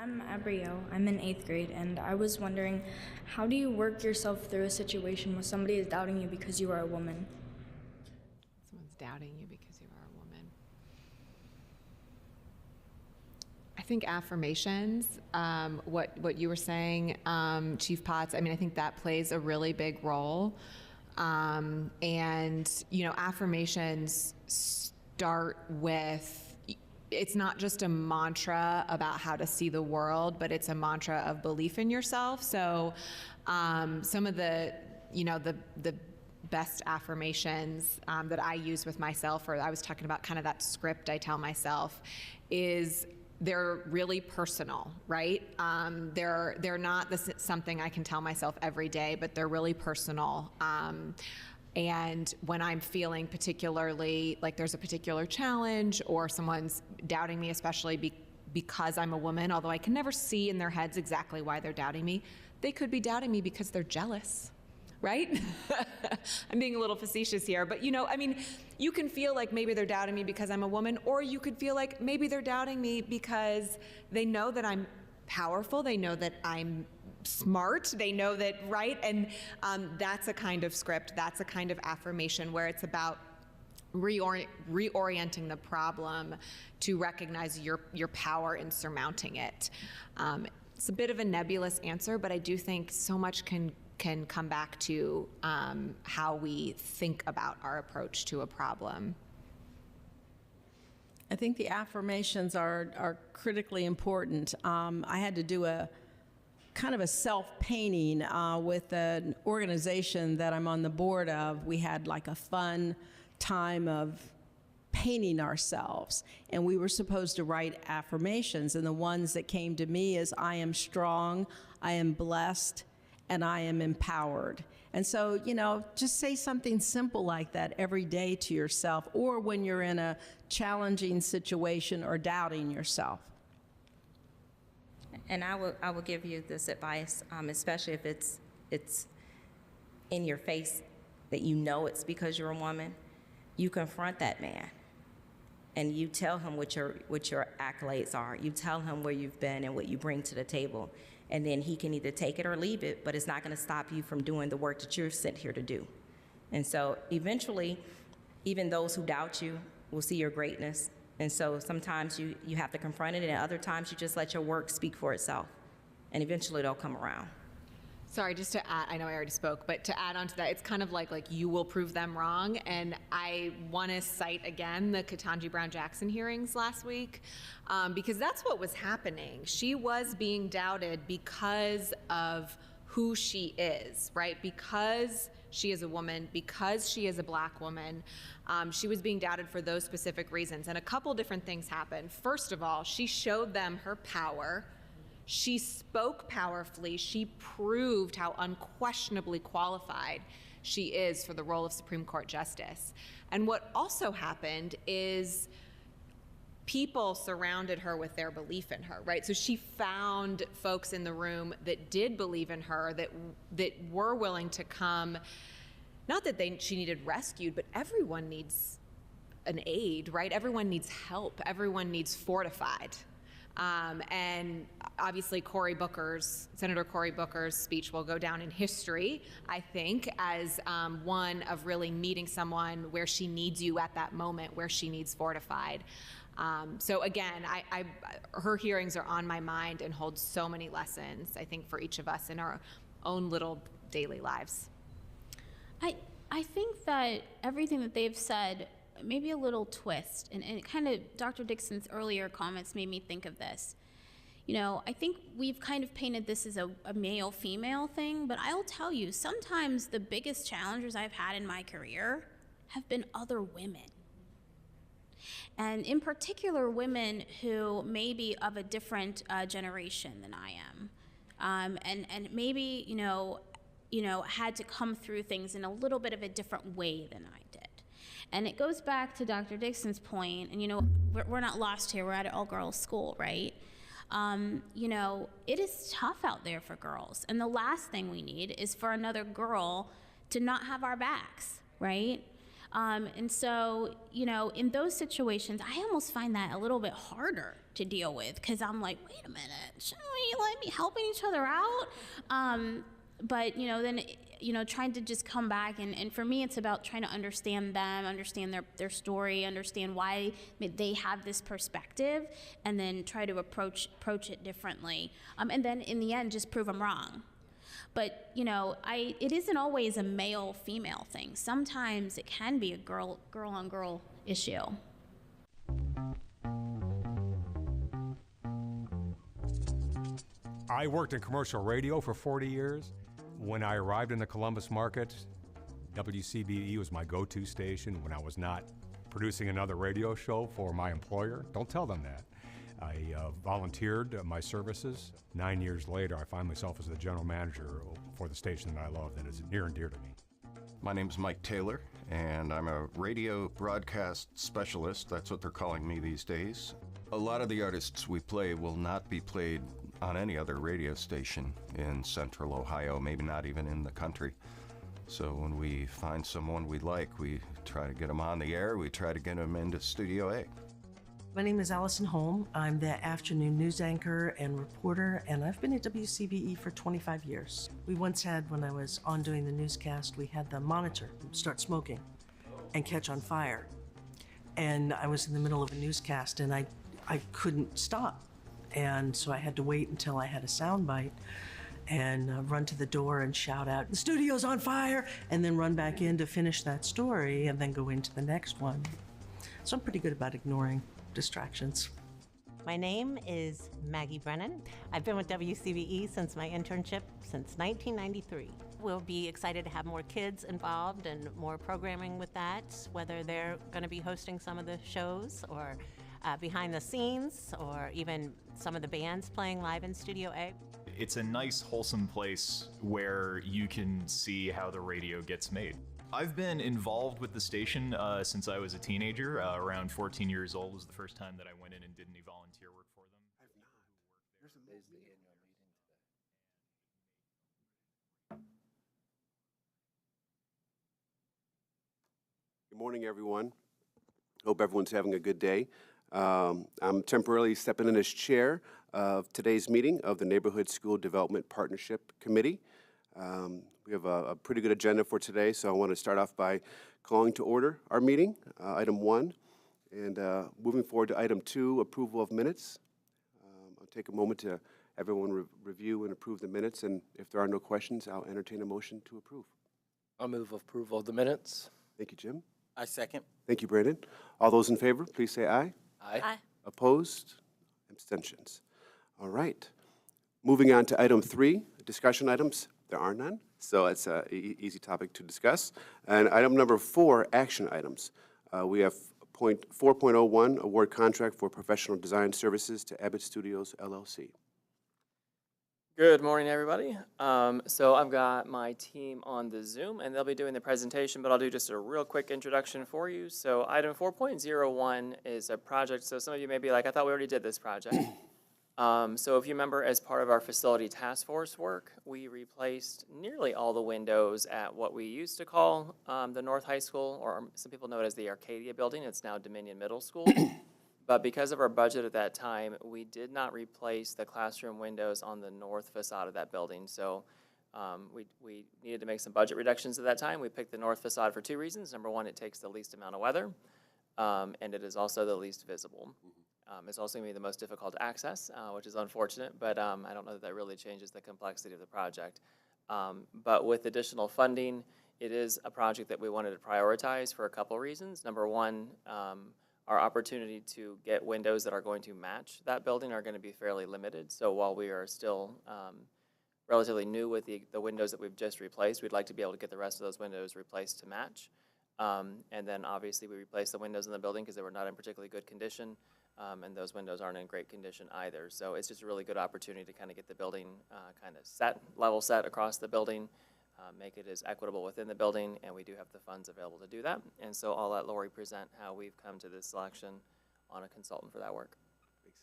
I'm Abrielle. I'm in 8th grade, and I was wondering, how do you work yourself through a situation where somebody is doubting you because you are a woman? Someone's doubting you because you are a woman. I think affirmations, what you were saying, Chief Potts, I mean, I think that plays a really big role. And, you know, affirmations start with, it's not just a mantra about how to see the world, but it's a mantra of belief in yourself. So some of the, you know, the best affirmations that I use with myself, or I was talking about kind of that script I tell myself, is they're really personal, right? They're not something I can tell myself every day, but they're really personal. And when I'm feeling particularly like there's a particular challenge or someone's doubting me, especially because I'm a woman, although I can never see in their heads exactly why they're doubting me, they could be doubting me because they're jealous, right? I'm being a little facetious here, but you know, I mean, you can feel like maybe they're doubting me because I'm a woman, or you could feel like maybe they're doubting me because they know that I'm powerful, they know that I'm smart, they know that, right? And that's a kind of script, that's a kind of affirmation where it's about reorienting the problem to recognize your power in surmounting it. It's a bit of a nebulous answer, but I do think so much can come back to how we think about our approach to a problem. I think the affirmations are critically important. I had to do a kind of a self-painting with an organization that I'm on the board of. We had like a fun time of painting ourselves, and we were supposed to write affirmations, and the ones that came to me is, I am strong, I am blessed, and I am empowered. And so, you know, just say something simple like that every day to yourself, or when you're in a challenging situation or doubting yourself. And I will give you this advice, especially if it's in your face that you know it's because you're a woman. You confront that man, and you tell him what your accolades are. You tell him where you've been and what you bring to the table, and then he can either take it or leave it, but it's not going to stop you from doing the work that you're sent here to do. And so eventually, even those who doubt you will see your greatness. And so sometimes you have to confront it, and other times you just let your work speak for itself, and eventually they'll come around. Sorry, just to add, I know I already spoke, but to add on to that, it's kind of like you will prove them wrong. And I want to cite again the Ketanji Brown Jackson hearings last week, because that's what was happening. She was being doubted because of who she is, right? Because she is a woman, because she is a Black woman, she was being doubted for those specific reasons. And a couple different things happened. First of all, she showed them her power. She spoke powerfully. She proved how unquestionably qualified she is for the role of Supreme Court Justice. And what also happened is people surrounded her with their belief in her, right? So she found folks in the room that did believe in her, that were willing to come. Not that she needed rescued, but everyone needs an aid, right? Everyone needs help. Everyone needs fortified. And obviously Senator Cory Booker's speech will go down in history, I think, as one of really meeting someone where she needs you at that moment, where she needs fortified. So again, her hearings are on my mind and hold so many lessons, I think, for each of us in our own little daily lives. I think that everything that they've said, maybe a little twist, and it kind of, Dr. Dixon's earlier comments made me think of this. You know, I think we've kind of painted this as a male-female thing, but I'll tell you, sometimes the biggest challenges I've had in my career have been other women. And in particular, women who may be of a different generation than I am. And maybe, you know, had to come through things in a little bit of a different way than I did. And it goes back to Dr. Dixon's point, and you know, we're not lost here, we're at an all-girls school, right? You know, it is tough out there for girls, and the last thing we need is for another girl to not have our backs, right? And so, in those situations, I almost find that a little bit harder to deal with because I'm like, wait a minute, shouldn't we be helping each other out? But, then, trying to just come back. And for me, it's about trying to understand them, understand their story, understand why they have this perspective, and then try to approach it differently. And then in the end, just prove them wrong. But, it isn't always a male-female thing. Sometimes it can be a girl-on-girl issue. I worked in commercial radio for 40 years. When I arrived in the Columbus market, WCBE was my go-to station when I was not producing another radio show for my employer. Don't tell them that. I volunteered my services. 9 years later, I find myself as the general manager for the station that I love, that is near and dear to me. My name's Mike Taylor, and I'm a radio broadcast specialist. That's what they're calling me these days. A lot of the artists we play will not be played on any other radio station in Central Ohio, maybe not even in the country. So when we find someone we like, we try to get them on the air. We try to get them into Studio A. My name is Allison Holm. I'm the afternoon news anchor and reporter, and I've been at WCBE for 25 years. We once had, when I was on doing the newscast, we had the monitor start smoking and catch on fire. And I was in the middle of a newscast, and I couldn't stop. And so I had to wait until I had a sound bite and run to the door and shout out, "The studio's on fire!" and then run back in to finish that story and then go into the next one. So I'm pretty good about ignoring distractions. My name is Maggie Brennan. I've been with WCBE since my internship since 1993. We'll be excited to have more kids involved and more programming with that, whether they're going to be hosting some of the shows or behind the scenes, or even some of the bands playing live in Studio A. It's a nice, wholesome place where you can see how the radio gets made. I've been involved with the station since I was a teenager. Around 14 years old was the first time that I went in and did any volunteer work for them. Good morning, everyone. Hope everyone's having a good day. I'm temporarily stepping in as chair of today's meeting of the Neighborhood School Development Partnership Committee. We have a pretty good agenda for today, so I want to start off by calling to order our meeting, item 1, and moving forward to item 2, approval of minutes. I'll take a moment to everyone review and approve the minutes, and if there are no questions, I'll entertain a motion to approve. I'll move approval of the minutes. Thank you, Jim. I second. Thank you, Brandon. All those in favor, please say aye. Aye. Opposed? Abstentions? All right. Moving on to item 3, discussion items. There are none, so it's an easy topic to discuss. And item number 4, action items. We have 4.01, award contract for professional design services to Abbott Studios, LLC. Good morning, everybody. So I've got my team on the Zoom, and they'll be doing the presentation, but I'll do just a real quick introduction for you. So item 4.01 is a project. So some of you may be like, I thought we already did this project. So if you remember, as part of our facility task force work, we replaced nearly all the windows at what we used to call the North High School, or some people know it as the Arcadia building. It's now Dominion Middle School. But because of our budget at that time, we did not replace the classroom windows on the north facade of that building. So we needed to make some budget reductions at that time. We picked the north facade for 2 reasons. Number one, it takes the least amount of weather, and it is also the least visible. It's also going to be the most difficult to access, which is unfortunate, but I don't know that that really changes the complexity of the project. But with additional funding, it is a project that we wanted to prioritize for a couple reasons. Number one, our opportunity to get windows that are going to match that building are going to be fairly limited. So while we are still relatively new with the windows that we've just replaced, we'd like to be able to get the rest of those windows replaced to match. And then obviously we replaced the windows in the building because they were not in particularly good condition. And those windows aren't in great condition either. So it's just a really good opportunity to kind of get the building kind of level set across the building, make it as equitable within the building, and we do have the funds available to do that. And so I'll let Lori present how we've come to this selection on a consultant for that work. Thanks.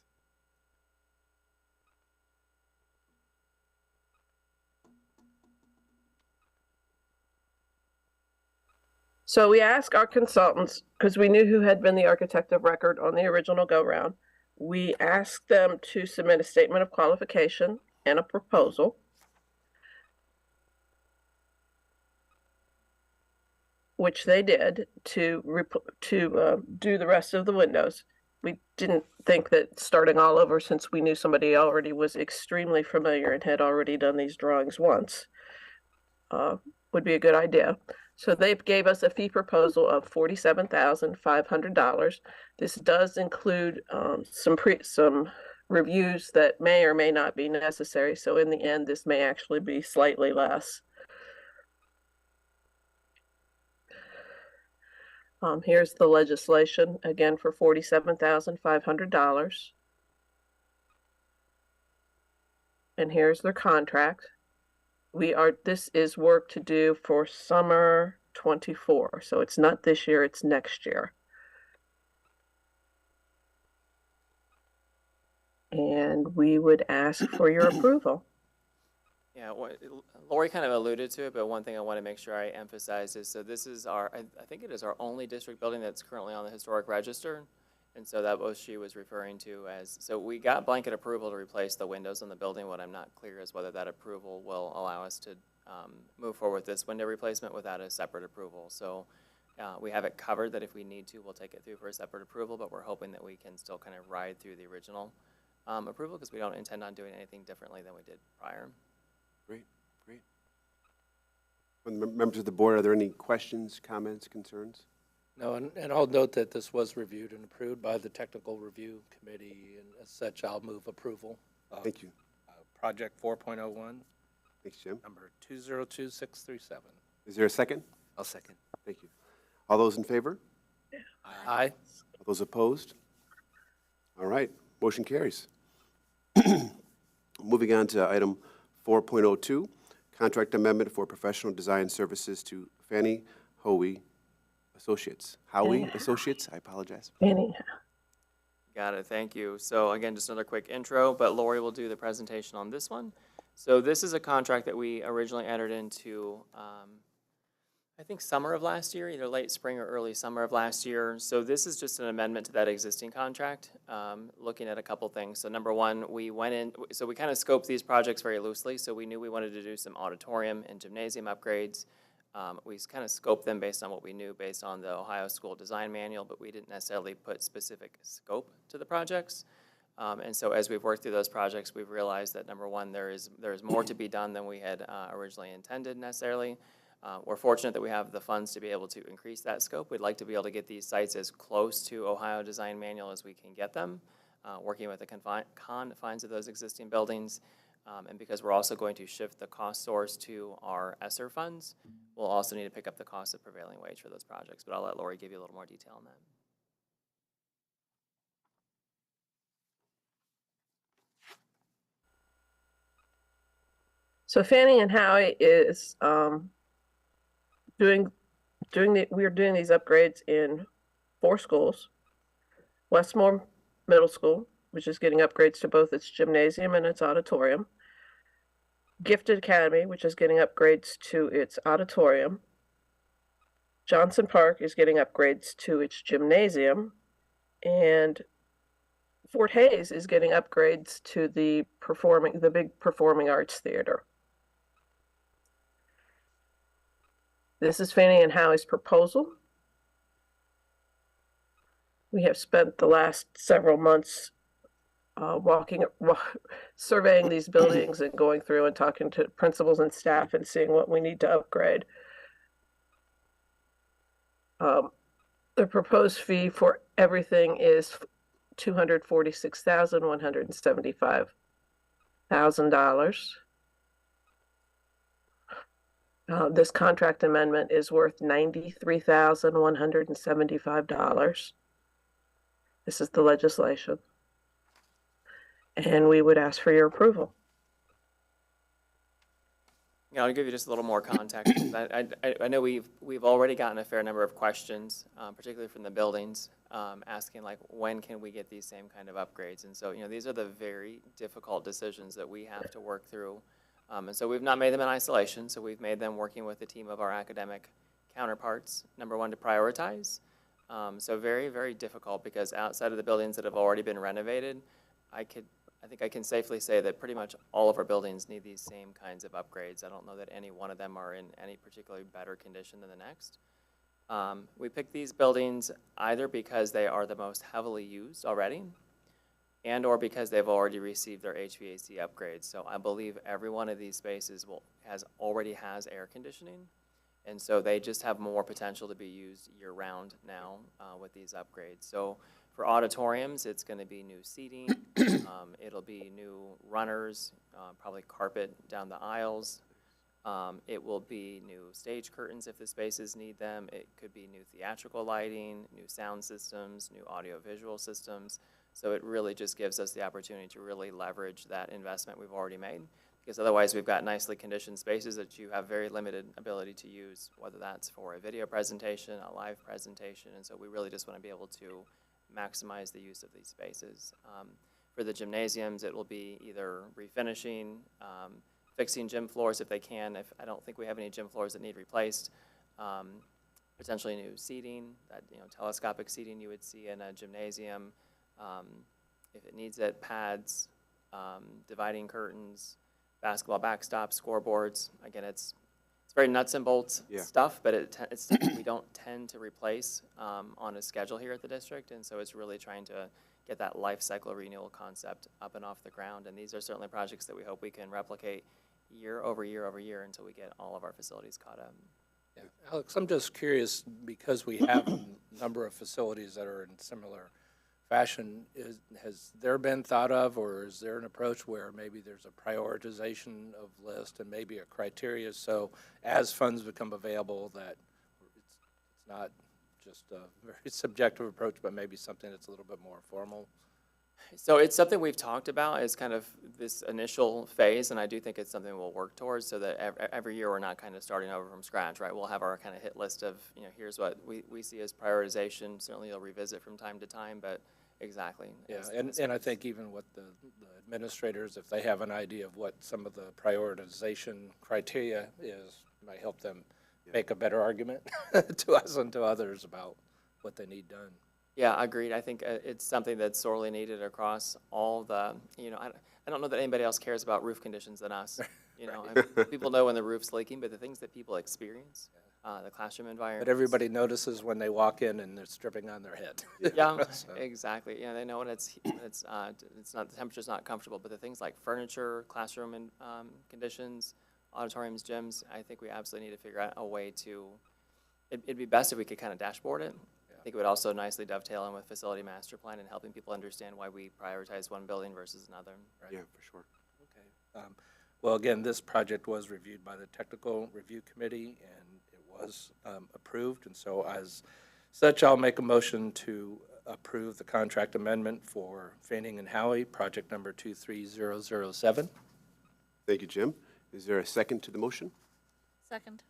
So we asked our consultants, because we knew who had been the architect of record on the original go-round. We asked them to submit a statement of qualification and a proposal. Which they did to do the rest of the windows. We didn't think that starting all over, since we knew somebody already was extremely familiar and had already done these drawings once, would be a good idea. So they gave us a fee proposal of $47,500. This does include some reviews that may or may not be necessary. So in the end, this may actually be slightly less. Here's the legislation, again, for $47,500. And here's their contract. This is work to do for summer 24. So it's not this year, it's next year. And we would ask for your approval. Yeah, Lori kind of alluded to it, but one thing I want to make sure I emphasize is, so this is I think it is our only district building that's currently on the historic register. And so that was she was referring to as, so we got blanket approval to replace the windows on the building. What I'm not clear is whether that approval will allow us to move forward with this window replacement without a separate approval. So we have it covered that if we need to, we'll take it through for a separate approval, but we're hoping that we can still kind of ride through the original approval because we don't intend on doing anything differently than we did prior. Great, great. From the members of the board, are there any questions, comments, concerns? No, and I'll note that this was reviewed and approved by the Technical Review Committee, and as such, I'll move approval. Thank you. Project 4.01. Thanks, Jim. Number 202637. Is there a second? I'll second. Thank you. All those in favor? Aye. All those opposed? All right, motion carries. Moving on to item 4.02, contract amendment for professional design services to Fannie Hoey Associates. Associates, I apologize. Fannie. Got it, thank you. So again, just another quick intro, but Lori will do the presentation on this one. So this is a contract that we originally entered into, I think summer of last year, either late spring or early summer of last year. So this is just an amendment to that existing contract, looking at a couple things. So number one, we went in, so we kind of scoped these projects very loosely. So we knew we wanted to do some auditorium and gymnasium upgrades. We kind of scoped them based on what we knew based on the Ohio School Design Manual, but we didn't necessarily put specific scope to the projects. And so as we've worked through those projects, we've realized that number one, there is more to be done than we had originally intended necessarily. We're fortunate that we have the funds to be able to increase that scope. We'd like to be able to get these sites as close to Ohio Design Manual as we can get them, working with the confines of those existing buildings. And because we're also going to shift the cost source to our ESSER funds, we'll also need to pick up the cost of prevailing wage for those projects. But I'll let Lori give you a little more detail on that. So Fannie and Howie is we're doing these upgrades in 4 schools. Westmore Middle School, which is getting upgrades to both its gymnasium and its auditorium. Gifted Academy, which is getting upgrades to its auditorium. Johnson Park is getting upgrades to its gymnasium. And Fort Hayes is getting upgrades to the big performing arts theater. This is Fannie and Howie's proposal. We have spent the last several months surveying these buildings and going through and talking to principals and staff and seeing what we need to upgrade. The proposed fee for everything is $246,175,000. This contract amendment is worth $93,175. This is the legislation. And we would ask for your approval. Yeah, I'll give you just a little more context. I know we've already gotten a fair number of questions, particularly from the buildings, asking like, when can we get these same kind of upgrades? And so, these are the very difficult decisions that we have to work through. And so we've not made them in isolation, so we've made them working with a team of our academic counterparts, number one, to prioritize. So very, very difficult because outside of the buildings that have already been renovated, I think I can safely say that pretty much all of our buildings need these same kinds of upgrades. I don't know that any one of them are in any particularly better condition than the next. We picked these buildings either because they are the most heavily used already and or because they've already received their HVAC upgrades. So I believe every one of these spaces already has air conditioning. And so they just have more potential to be used year-round now with these upgrades. So for auditoriums, it's going to be new seating. It'll be new runners, probably carpet down the aisles. It will be new stage curtains if the spaces need them. It could be new theatrical lighting, new sound systems, new audio-visual systems. So it really just gives us the opportunity to really leverage that investment we've already made. Because otherwise we've got nicely conditioned spaces that you have very limited ability to use, whether that's for a video presentation, a live presentation, and so we really just want to be able to maximize the use of these spaces. For the gymnasiums, it will be either refinishing, fixing gym floors if they can. If I don't think we have any gym floors that need replaced, potentially new seating, that telescopic seating you would see in a gymnasium. If it needs it, pads, dividing curtains, basketball backstops, scoreboards. Again, it's very nuts and bolts stuff, but it's we don't tend to replace on a schedule here at the district, and so it's really trying to get that life cycle renewal concept up and off the ground. And these are certainly projects that we hope we can replicate year over year over year until we get all of our facilities caught up. Yeah. Alex, I'm just curious, because we have a number of facilities that are in similar fashion, has there been thought of, or is there an approach where maybe there's a prioritization of list and maybe a criteria, so as funds become available that it's not just a very subjective approach, but maybe something that's a little bit more formal? So it's something we've talked about as kind of this initial phase, and I do think it's something we'll work towards so that every year we're not kind of starting over from scratch, right? We'll have our kind of hit list of, here's what we see as prioritization. Certainly you'll revisit from time to time, but exactly. Yeah, and I think even with the administrators, if they have an idea of what some of the prioritization criteria is, might help them make a better argument to us and to others about what they need done. Yeah, agreed. I think it's something that's sorely needed across all the, I don't know that anybody else cares about roof conditions than us. People know when the roof's leaking, but the things that people experience, the classroom environment. But everybody notices when they walk in and it's dripping on their head. Yeah, exactly. Yeah, they know when it's not, the temperature's not comfortable, but the things like furniture, classroom and conditions, auditoriums, gyms, I think we absolutely need to figure out a way to, it'd be best if we could kind of dashboard it. I think it would also nicely dovetail in with facility master plan and helping people understand why we prioritize one building versus another. Right. Yeah, for sure. Okay. Well, again, this project was reviewed by the Technical Review Committee, and it was approved. And so as such, I'll make a motion to approve the contract amendment for Fanning and Howie, project number 23007. Thank you, Jim. Is there a second to the motion? Second.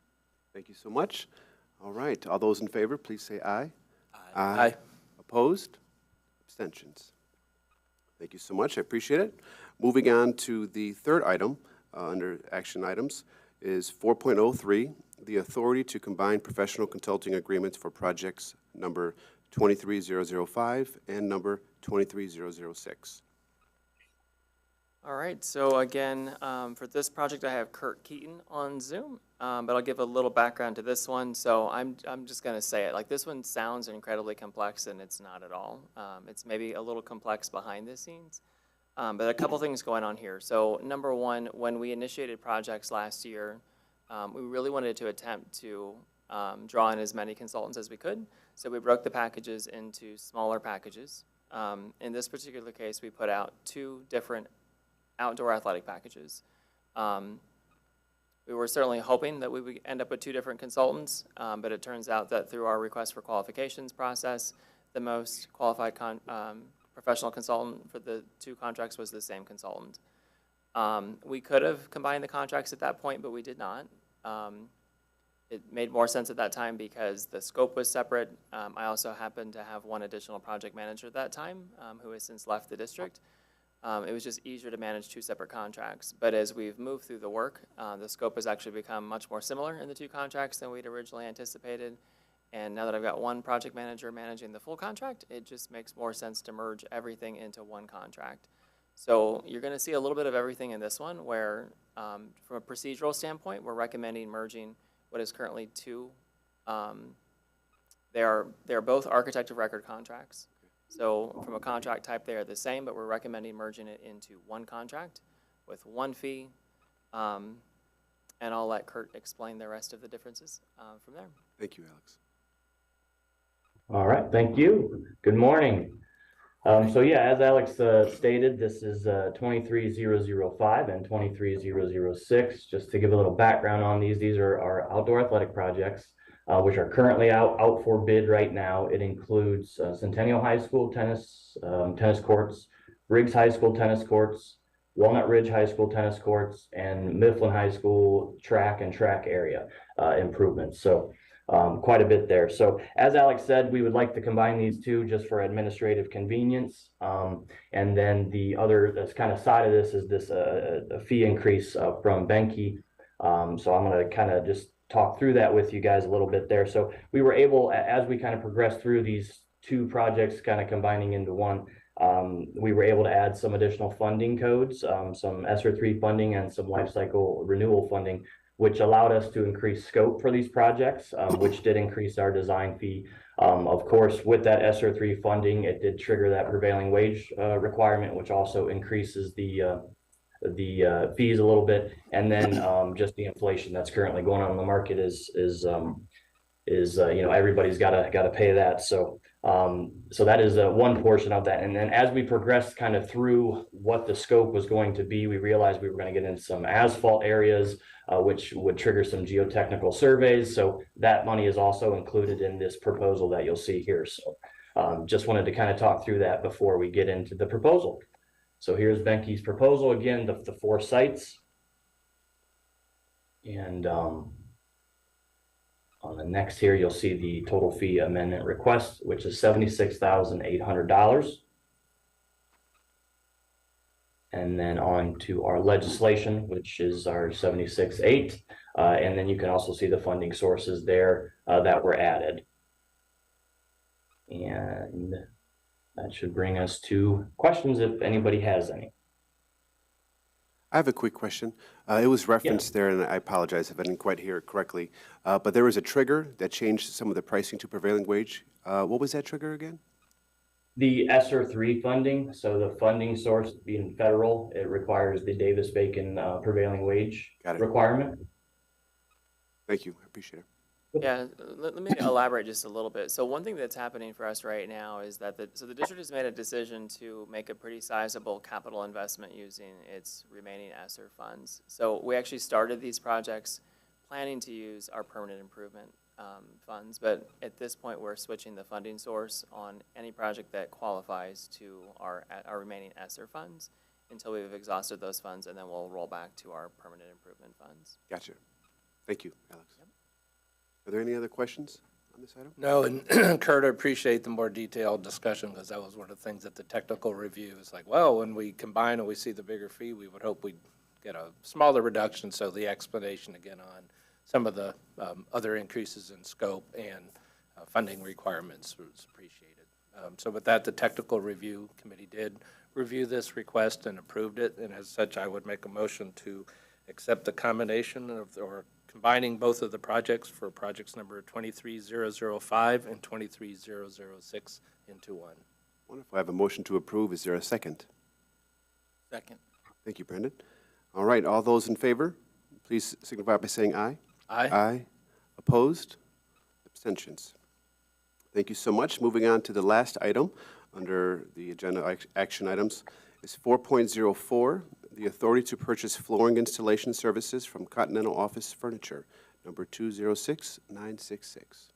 Thank you so much. All right. All those in favor, please say aye. Aye. Opposed? Abstentions? Thank you so much. I appreciate it. Moving on to the third item under action items is 4.03, the authority to combine professional consulting agreements for projects number 23005 and number 23006. All right, so again, for this project, I have Kurt Keaton on Zoom, but I'll give a little background to this one. So I'm just going to say it. Like, this one sounds incredibly complex, and it's not at all. It's maybe a little complex behind the scenes, but a couple things going on here. So number one, when we initiated projects last year, we really wanted to attempt to draw in as many consultants as we could. So we broke the packages into smaller packages. In this particular case, we put out 2 different outdoor athletic packages. We were certainly hoping that we would end up with 2 different consultants, but it turns out that through our request for qualifications process, the most qualified professional consultant for the 2 contracts was the same consultant. We could have combined the contracts at that point, but we did not. It made more sense at that time because the scope was separate. I also happened to have one additional project manager at that time who has since left the district. It was just easier to manage two separate contracts. But as we've moved through the work, the scope has actually become much more similar in the two contracts than we'd originally anticipated. And now that I've got one project manager managing the full contract, it just makes more sense to merge everything into one contract. So you're going to see a little bit of everything in this one where, from a procedural standpoint, we're recommending merging what is currently two. They are both architect of record contracts. So from a contract type, they are the same, but we're recommending merging it into one contract with one fee. And I'll let Kurt explain the rest of the differences from there. Thank you, Alex. All right, thank you. Good morning. So yeah, as Alex stated, this is 23005 and 23006. Just to give a little background on these are our outdoor athletic projects, which are currently out for bid right now. It includes Centennial High School tennis courts, Briggs High School tennis courts, Walnut Ridge High School tennis courts, and Mifflin High School track area improvements. So quite a bit there. So as Alex said, we would like to combine these two just for administrative convenience. And then the other that's kind of side of this is this a fee increase from Benke. So I'm going to kind of just talk through that with you guys a little bit there. So we were able, as we kind of progressed through these two projects kind of combining into one, we were able to add some additional funding codes, some ESSER 3 funding and some life cycle renewal funding, which allowed us to increase scope for these projects, which did increase our design fee. Of course, with that ESSER 3 funding, it did trigger that prevailing wage requirement, which also increases the fees a little bit. And then just the inflation that's currently going on in the market is everybody's got to pay that. So that is one portion of that. And then as we progressed kind of through what the scope was going to be, we realized we were going to get into some asphalt areas, which would trigger some geotechnical surveys. So that money is also included in this proposal that you'll see here. So just wanted to kind of talk through that before we get into the proposal. So here's Benke's proposal again, the 4 sites. And on the next here, you'll see the total fee amendment request, which is $76,800. And then on to our legislation, which is our 76.8. And then you can also see the funding sources there that were added. And that should bring us to questions if anybody has any. I have a quick question. It was referenced there, and I apologize if I didn't quite hear it correctly, but there was a trigger that changed some of the pricing to prevailing wage. What was that trigger again? The ESSER 3 funding, so the funding source being federal, it requires the Davis-Bacon prevailing wage requirement. Thank you, I appreciate it. Yeah, let me elaborate just a little bit. So one thing that's happening for us right now is that the district has made a decision to make a pretty sizable capital investment using its remaining ESSER funds. So we actually started these projects planning to use our permanent improvement funds, but at this point we're switching the funding source on any project that qualifies to our remaining ESSER funds until we've exhausted those funds, and then we'll roll back to our permanent improvement funds. Gotcha. Thank you, Alex. Yep. Are there any other questions on this item? No, and Kurt, I appreciate the more detailed discussion because that was one of the things at the technical review. It's like, well, when we combine and we see the bigger fee, we would hope we'd get a smaller reduction. So the explanation again on some of the other increases in scope and funding requirements was appreciated. So with that, the technical review committee did review this request and approved it. And as such, I would make a motion to accept the combination of, or combining both of the projects for projects number 23005 and 23006 into one. Wonderful. I have a motion to approve. Is there a second? Second. Thank you, Brandon. All right, all those in favor, please signify by saying aye. Aye. Aye. Opposed? Abstentions. Thank you so much. Moving on to the last item under the agenda action items is 4.04, the authority to purchase flooring installation services from Continental Office Furniture, number 206966.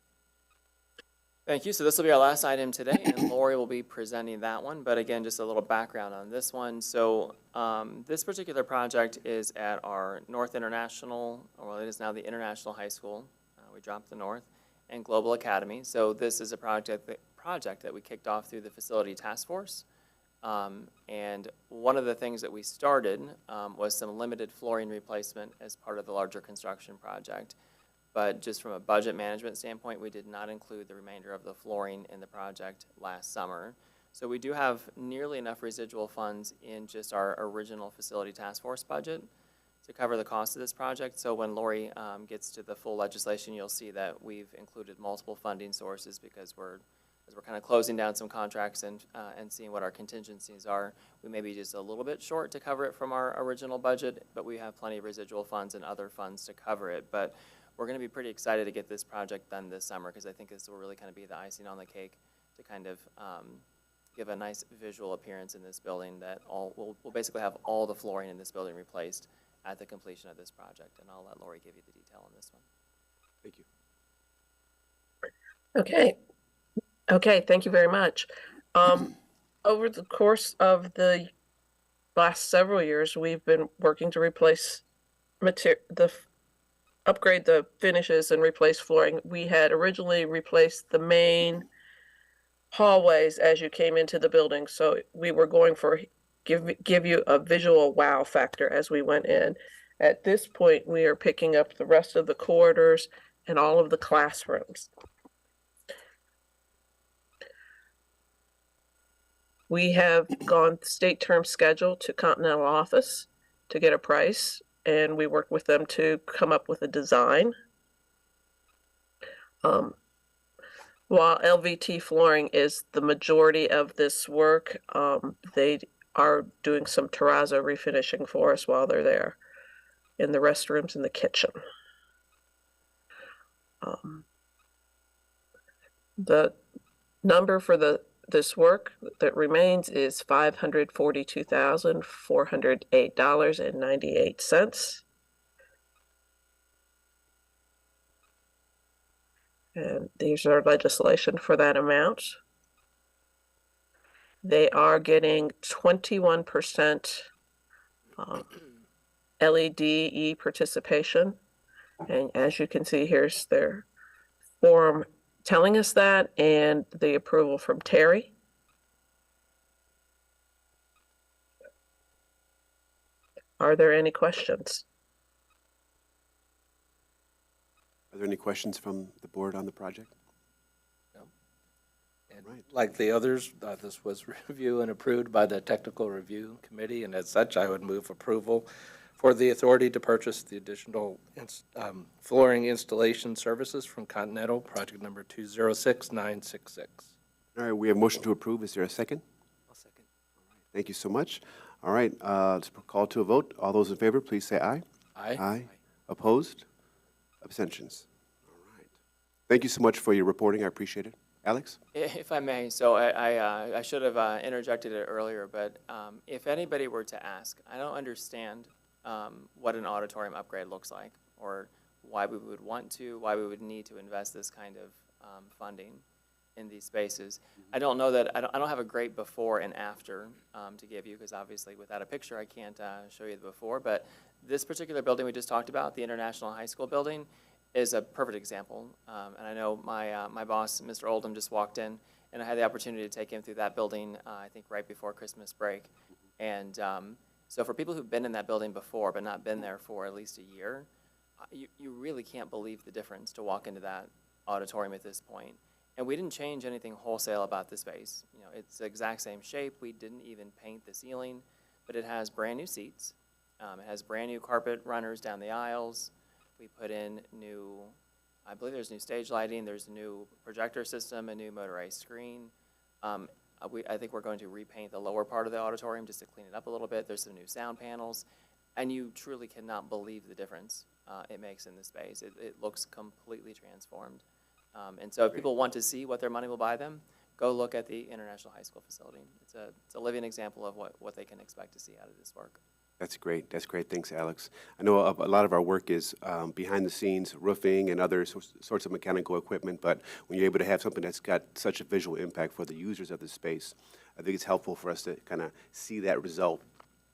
Thank you. So this will be our last item today, and Lori will be presenting that one. But again, just a little background on this one. So this particular project is at our North International, or it is now the International High School. We dropped the North, and Global Academy. So this is a project that we kicked off through the Facility Task Force. And one of the things that we started was some limited flooring replacement as part of the larger construction project. But just from a budget management standpoint, we did not include the remainder of the flooring in the project last summer. So we do have nearly enough residual funds in just our original facility task force budget to cover the cost of this project. So when Lori gets to the full legislation, you'll see that we've included multiple funding sources because as we're kind of closing down some contracts and seeing what our contingencies are. We may be just a little bit short to cover it from our original budget, but we have plenty of residual funds and other funds to cover it. But we're going to be pretty excited to get this project done this summer because I think this will really kind of be the icing on the cake to kind of give a nice visual appearance in this building that we'll basically have all the flooring in this building replaced at the completion of this project. And I'll let Lori give you the detail on this one. Thank you. Okay, thank you very much. Over the course of the last several years, we've been working to replace upgrade the finishes and replace flooring. We had originally replaced the main hallways as you came into the building, so we were going for give you a visual wow factor as we went in. At this point, we are picking up the rest of the corridors and all of the classrooms. We have gone state term schedule to Continental Office to get a price, and we worked with them to come up with a design. While LVT flooring is the majority of this work, they are doing some terrazzo refinishing for us while they're there in the restrooms and the kitchen. The number for this work that remains is $542,408.98. And these are legislation for that amount. They are getting 21% LED participation. And as you can see, here's their form telling us that and the approval from Terry. Are there any questions? Are there any questions from the board on the project? No. And like the others, this was reviewed and approved by the Technical Review Committee, and as such, I would move approval for the authority to purchase the additional flooring installation services from Continental, project number 206966. All right, we have a motion to approve. Is there a second? I'll second. All right, thank you so much. All right, let's call to a vote. All those in favor, please say aye. Aye. Aye. Opposed? Abstentions. All right. Thank you so much for your reporting. I appreciate it. Alex? If I may, so I should have interjected it earlier, but if anybody were to ask, I don't understand what an auditorium upgrade looks like, or why we would want to, why we would need to invest this kind of funding in these spaces. I don't know that, I don't have a great before and after to give you, because obviously without a picture I can't show you the before, but this particular building we just talked about, the International High School building, is a perfect example. And I know my boss, Mr. Oldham, just walked in, and I had the opportunity to take him through that building, I think right before Christmas break. And so for people who've been in that building before but not been there for at least a year, you really can't believe the difference to walk into that auditorium at this point. And we didn't change anything wholesale about the space. You know, it's the exact same shape. We didn't even paint the ceiling, but it has brand new seats. It has brand new carpet runners down the aisles. We put in new, I believe there's new stage lighting, there's a new projector system, a new motorized screen. I think we're going to repaint the lower part of the auditorium just to clean it up a little bit. There's some new sound panels, and you truly cannot believe the difference it makes in the space. It looks completely transformed. And so if people want to see what their money will buy them, go look at the International High School facility. It's a living example of what they can expect to see out of this work. That's great. That's great. Thanks, Alex. I know a lot of our work is behind the scenes, roofing and other sorts of mechanical equipment, but when you're able to have something that's got such a visual impact for the users of the space, I think it's helpful for us to kind of see that result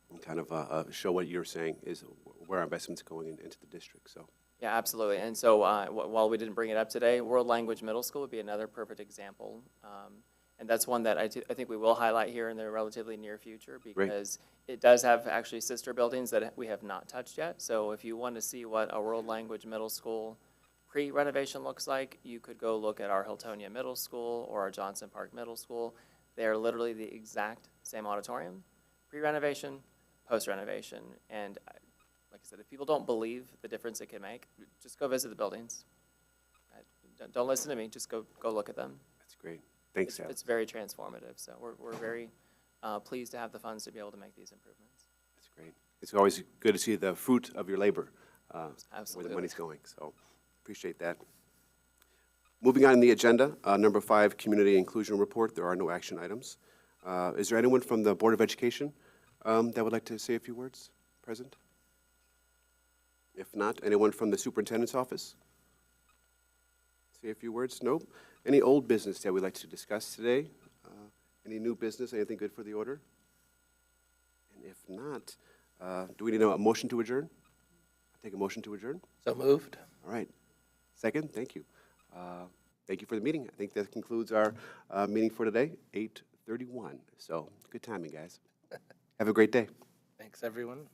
and kind of show what you're saying is where our investment's going into the district. So. Yeah, absolutely. And so while we didn't bring it up today, World Language Middle School would be another perfect example. And that's one that I think we will highlight here in the relatively near future because it does have actually sister buildings that we have not touched yet. So if you want to see what a world language middle school pre-renovation looks like, you could go look at our Hiltonia Middle School or our Johnson Park Middle School. They are literally the exact same auditorium, pre-renovation, post-renovation. And like I said, if people don't believe the difference it can make, just go visit the buildings. Don't listen to me, just go look at them. That's great. Thanks, Alex. It's very transformative, so we're very pleased to have the funds to be able to make these improvements. That's great. It's always good to see the fruit of your labor, where Absolutely. the money's going, so appreciate that. Moving on in the agenda, number 5, Community Inclusion Report. There are no action items. Is there anyone from the Board of Education that would like to say a few words? Present? If not, anyone from the Superintendent's Office? Say a few words? Nope. Any old business that we'd like to discuss today? Any new business? Anything good for the order? And if not, do we need a motion to adjourn? Take a motion to adjourn? So moved. All right. Second, thank you. Thank you for the meeting. I think that concludes our meeting for today, 8:31. So good timing, guys. Have a great day. Thanks, everyone.